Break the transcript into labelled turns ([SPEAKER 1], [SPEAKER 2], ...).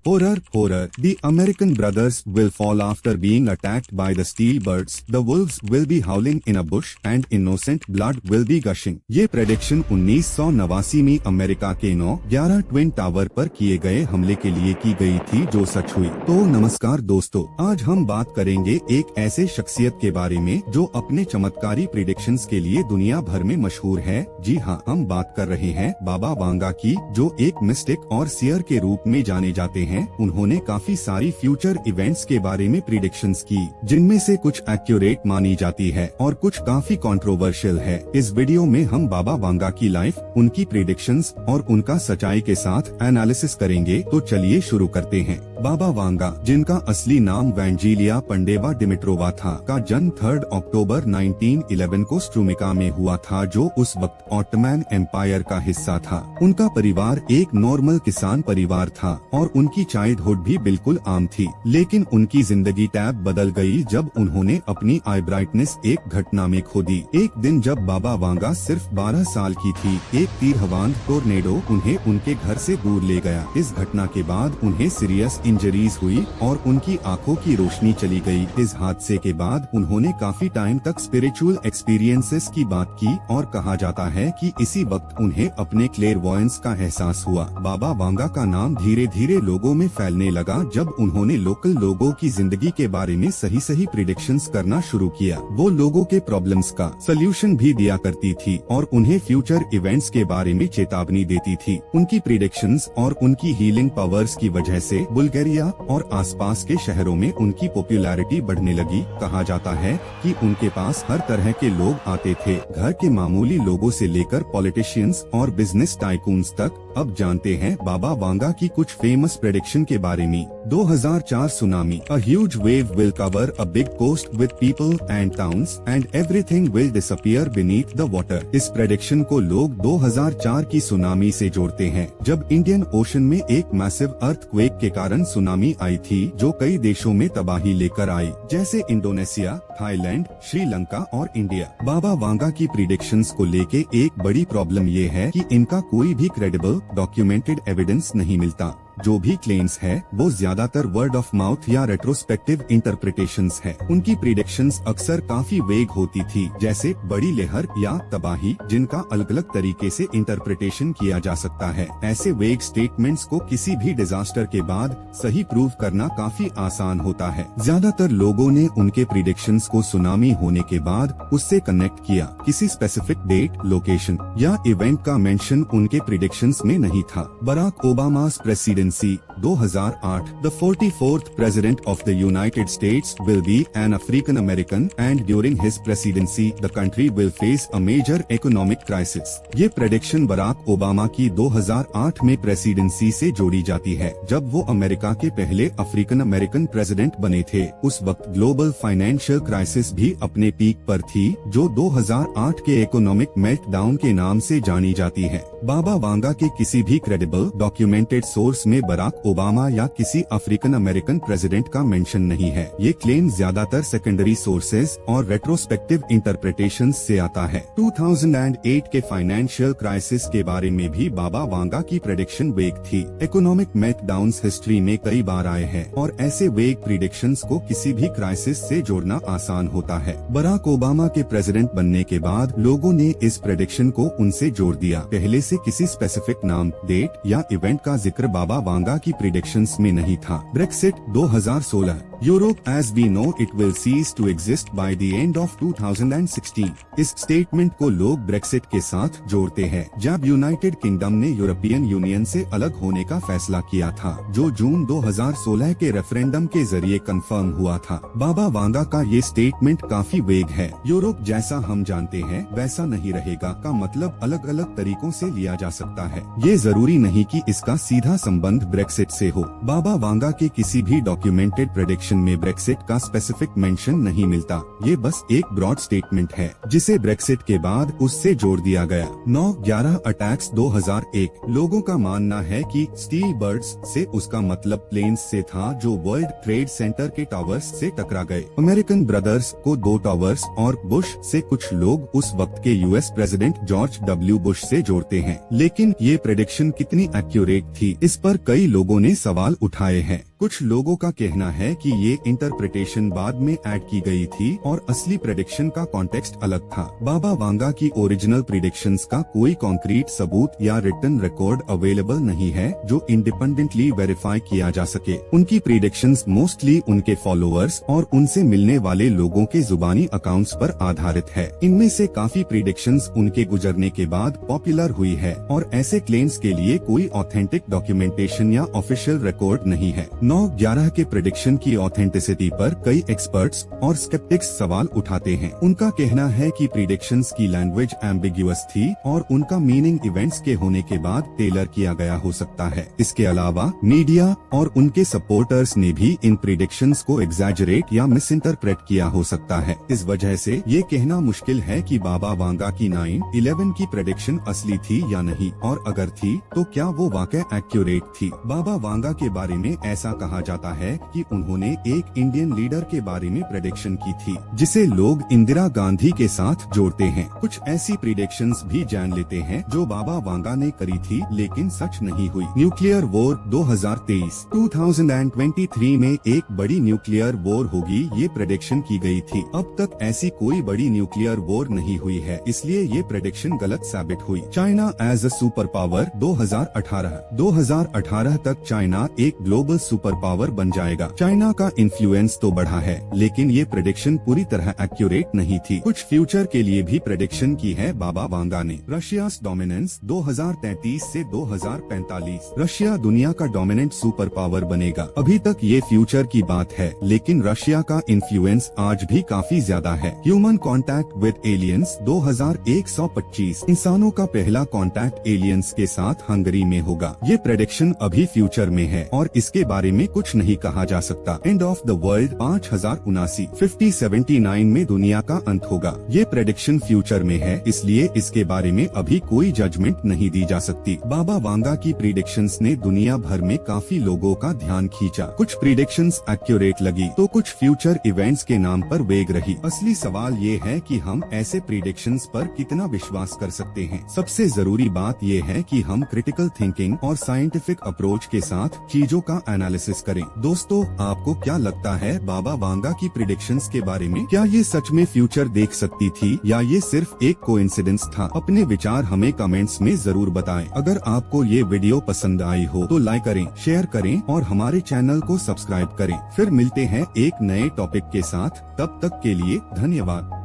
[SPEAKER 1] Horror, horror. The American brothers will fall after being attacked by the steel birds. The wolves will be howling in a bush and innocent blood will be gushing. ये prediction 1989 में America के 9/11 twin tower पर किए गए हमले के लिए की गई थी, जो सच हुई। तो नमस्कार दोस्तों, आज हम बात करेंगे एक ऐसे शख्सियत के बारे में जो अपने चमत्कारी प्रेडिक्शंस के लिए दुनिया भर में मशहूर है। जी हाँ, हम बात कर रहे हैं बाबा वांगा की, जो एक मिस्टिक और सियर के रूप में जाने जाते हैं। उन्होंने काफी सारी फ्यूचर इवेंट्स के बारे में प्रिडिक्शंस की, जिनमें से कुछ एक्यूरेट मानी जाती है और कुछ काफी कंट्रोवर्शियल है। इस वीडियो में हम बाबा वांगा की लाइफ, उनकी प्रिडिक्शंस और उनका सच्चाई के साथ एनालिसिस करेंगे। तो चलिए शुरू करते हैं। बाबा वांगा, जिनका असली नाम वैंजीलिया पंडेवा डिमिट्रोवा था, का जन्म 3 अक्टूबर 1911 को स्ट्रूमिका में हुआ था, जो उस वक्त ऑटोमैन एम्पायर का हिस्सा था। उनका परिवार एक नॉर्मल किसान परिवार था और उनकी चाइल्डहुड भी बिल्कुल आम थी, लेकिन उनकी जिंदगी टैब बदल गई जब उन्होंने अपनी आई ब्राइटनेस एक घटना में खो दी। एक दिन जब बाबा वांगा सिर्फ 12 साल की थी, एक तीरहवान टोर्नेडो उन्हें उनके घर से दूर ले गया। इस घटना के बाद उन्हें सीरियस इंजरीज हुई और उनकी आंखों की रोशनी चली गई। इस हादसे के बाद उन्होंने काफी टाइम तक स्पिरिचुअल एक्सपीरियंसेस की बात की और कहा जाता है कि इसी वक्त उन्हें अपने क्लेयरवॉयंस का एहसास हुआ। बाबा वांगा का नाम धीरे धीरे लोगों में फैलने लगा जब उन्होंने लोकल लोगों की जिंदगी के बारे में सही सही प्रिडिक्शंस करना शुरू किया। वो लोगों के प्रॉब्लम्स का सल्यूशन भी दिया करती थी और उन्हें फ्यूचर इवेंट्स के बारे में चेतावनी देती थी। उनकी प्रिडिक्शंस और उनकी हीलिंग पावर्स की वजह से बुल्गारिया और आसपास के शहरों में उनकी पॉपुलैरिटी बढ़ने लगी। कहा जाता है कि उनके पास हर तरह के लोग आते थे, घर के मामूली लोगों से लेकर पॉलिटिशियंस और बिजनेस टाइकून्स तक। अब जानते हैं बाबा वांगा की कुछ फेमस प्रेडिक्शन के बारे में। 2004 tsunami. A huge wave will cover a big coast with people and towns and everything will disappear beneath the water। इस प्रेडिक्शन को लोग 2004 की सुनामी से जोड़ते हैं, जब इंडियन ओशन में एक मैसिव अर्थक्वेक के कारण सुनामी आई थी, जो कई देशों में तबाही लेकर आई, जैसे इंडोनेशिया, थाईलैंड, श्रीलंका और इंडिया। बाबा वांगा की प्रिडिक्शंस को लेके एक बड़ी प्रॉब्लम ये है कि इनका कोई भी क्रेडिबल डॉक्यूमेंटेड एविडेंस नहीं मिलता। जो भी क्लेम्स है वो ज्यादातर वर्ड ऑफ माउथ या रेट्रोस्पेक्टिव इंटरप्रिटेशंस है। उनकी प्रिडिक्शंस अक्सर काफी वेग होती थी, जैसे बड़ी लहर या तबाही, जिनका अलग अलग तरीके से इंटरप्रिटेशन किया जा सकता है। ऐसे वेग स्टेटमेंट्स को किसी भी डिजास्टर के बाद सही प्रूव करना काफी आसान होता है। ज्यादातर लोगों ने उनके प्रिडिक्शंस को सुनामी होने के बाद उससे कनेक्ट किया। किसी स्पेसिफिक डेट, लोकेशन या इवेंट का मेंशन उनके प्रिडिक्शंस में नहीं था। Barack Obama's presidency 2008, the 44th president of the United States will be an African American and during his presidency the country will face a major economic crisis। ये prediction Barack Obama की 2008 में presidency से जोड़ी जाती है, जब वो America के पहले अफ्रीकन अमेरिकन प्रेसिडेंट बने थे। उस वक्त ग्लोबल फाइनेंशियल क्राइसिस भी अपने पीक पर थी, जो 2008 के इकोनॉमिक मेल्टडाउन के नाम से जानी जाती है। बाबा वांगा के किसी भी क्रेडिबल डॉक्यूमेंटेड सोर्स में बराक ओबामा या किसी अफ्रीकन अमेरिकन प्रेसिडेंट का मेंशन नहीं है। ये क्लेम ज्यादातर सेकेंडरी सोर्सेज और रेट्रोस्पेक्टिव इंटरप्रिटेशंस से आता है। 2008 के फाइनेंशियल क्राइसिस के बारे में भी बाबा वांगा की प्रेडिक्शन वेग थी। इकोनॉमिक मेल्टडाउन्स हिस्ट्री में कई बार आए हैं और ऐसे वेग प्रिडिक्शंस को किसी भी क्राइसिस से जोड़ना आसान होता है। बराक ओबामा के प्रेसिडेंट बनने के बाद लोगों ने इस प्रेडिक्शन को उनसे जोड़ दिया। पहले से किसी स्पेसिफिक नाम, डेट या इवेंट का जिक्र बाबा वांगा की प्रिडिक्शंस में नहीं था। Brexit 2016। Europe as we know it will cease to exist by the end of 2016। इस स्टेटमेंट को लोग ब्रेक्सिट के साथ जोड़ते हैं, जब यूनाइटेड किंगडम ने यूरोपियन यूनियन से अलग होने का फैसला किया था, जो जून 2016 के रेफरेंडम के जरिए कंफर्म हुआ था। बाबा वांगा का ये स्टेटमेंट काफी वेग है। यूरोप जैसा हम जानते हैं वैसा नहीं रहेगा का मतलब अलग अलग तरीकों से लिया जा सकता है। ये जरूरी नहीं कि इसका सीधा संबंध ब्रेक्सिट से हो। बाबा वांगा के किसी भी डॉक्यूमेंटेड प्रेडिक्शन में ब्रेक्सिट का स्पेसिफिक मेंशन नहीं मिलता। ये बस एक ब्रॉड स्टेटमेंट है, जिसे ब्रेक्सिट के बाद उससे जोड़ दिया गया। 9/11 अटैक्स 2001। लोगों का मानना है कि स्टील बर्ड्स से उसका मतलब प्लेन्स से था, जो वर्ल्ड ट्रेड सेंटर के टावर्स से टकरा गए। अमेरिकन ब्रदर्स को 2 टावर्स और बुश से कुछ लोग उस वक्त के US president George W. Bush से जोड़ते हैं, लेकिन ये प्रेडिक्शन कितनी एक्यूरेट थी, इस पर कई लोगों लोगों ने सवाल उठाए हैं। कुछ लोगों का कहना है कि ये इंटरप्रिटेशन बाद में ऐड की गई थी और असली प्रेडिक्शन का कॉन्टेक्स्ट अलग था। बाबा वांगा की ओरिजिनल प्रेडिक्शंस का कोई कॉन्क्रीट सबूत या रिटन रिकॉर्ड अवेलेबल नहीं है जो इंडिपेंडेंटली वेरीफाई किया जा सके। उनकी प्रेडिक्शंस मोस्टली उनके फॉलोअर्स और उनसे मिलने वाले लोगों के जुबानी अकाउंट्स पर आधारित है। इनमें से काफी प्रेडिक्शंस उनके गुजरने के बाद पॉपुलर हुई है और ऐसे क्लेम्स के लिए कोई ऑथेंटिक डॉक्यूमेंटेशन या ऑफिशियल रिकॉर्ड नहीं है। 9/11 के प्रेडिक्शन की ऑथेंटिसिटी पर कई एक्सपर्ट्स और स्केप्टिक्स सवाल उठाते हैं। उनका कहना है कि प्रेडिक्शंस की लैंग्वेज एम्बिग्युअस थी और उनका मीनिंग इवेंट्स के होने के बाद टेलर किया गया हो सकता है। इसके अलावा मीडिया और उनके सपोर्टर्स ने भी इन प्रेडिक्शंस को एग्जैजरेट या मिस इंटरप्रेट किया हो सकता है। इस वजह से ये कहना मुश्किल है कि बाबा वांगा की 9/11 की प्रेडिक्शन असली थी या नहीं, और अगर थी तो क्या वो वाकई एक्यूरेट थी। बाबा वांगा के बारे में ऐसा कहा जाता है कि उन्होंने एक इंडियन लीडर के बारे में प्रेडिक्शन की थी जिसे लोग इंदिरा गांधी के साथ जोड़ते हैं। कुछ ऐसी प्रेडिक्शंस भी जान लेते हैं जो बाबा वांगा ने करी थी लेकिन सच नहीं हुई। न्यूक्लियर वॉर 2023 में एक बड़ी न्यूक्लियर वॉर होगी, ये प्रेडिक्शन की गई थी। अब तक ऐसी कोई बड़ी न्यूक्लियर वॉर नहीं हुई है, इसलिए ये प्रेडिक्शन गलत साबित हुई। China as a super power 2018 तक चाइना एक ग्लोबल सुपर पावर बन जाएगा। चाइना का इन्फ्लुएंस तो बढ़ा है लेकिन ये प्रेडिक्शन पूरी तरह एक्यूरेट नहीं थी। कुछ फ्यूचर के लिए भी प्रेडिक्शन की है बाबा वांगा ने। रशिया's डोमिनेंस 2033 से 2045। रशिया दुनिया का डोमिनेंट सुपर पावर बनेगा। अभी तक ये फ्यूचर की बात है लेकिन रशिया का इन्फ्लुएंस आज भी काफी ज्यादा है। Human contact with aliens 2125। इंसानों का पहला कॉन्टैक्ट एलियंस के साथ हंगरी में होगा। ये प्रेडिक्शन अभी फ्यूचर में है और इसके बारे में कुछ नहीं कहा जा सकता। एंड ऑफ द वर्ल्ड 5079 में दुनिया का अंत होगा। ये प्रेडिक्शन फ्यूचर में है इसलिए इसके बारे में अभी कोई जजमेंट नहीं दी जा सकती। बाबा वांगा की प्रेडिक्शंस ने दुनिया भर में काफी लोगों का ध्यान खींचा। कुछ प्रेडिक्शंस एक्यूरेट लगी तो कुछ फ्यूचर इवेंट्स के नाम पर वेग रही। असली सवाल ये है कि हम ऐसे प्रेडिक्शंस पर कितना विश्वास कर सकते हैं। सबसे जरूरी बात ये है कि हम क्रिटिकल थिंकिंग और साइंटिफिक अप्रोच के साथ चीजों का एनालिसिस करें। दोस्तों, आपको क्या लगता है बाबा वांगा की प्रेडिक्शंस के बारे में? क्या ये सच में फ्यूचर देख सकती थी या ये सिर्फ एक कोइंसिडेंस था? अपने विचार हमें कमेंट्स में जरूर बताएं। अगर आपको ये वीडियो पसंद आई हो तो लाइक करें, शेयर करें और हमारे चैनल को सब्सक्राइब करें। फिर मिलते हैं एक नए टॉपिक के साथ, तब तक के लिए धन्यवाद।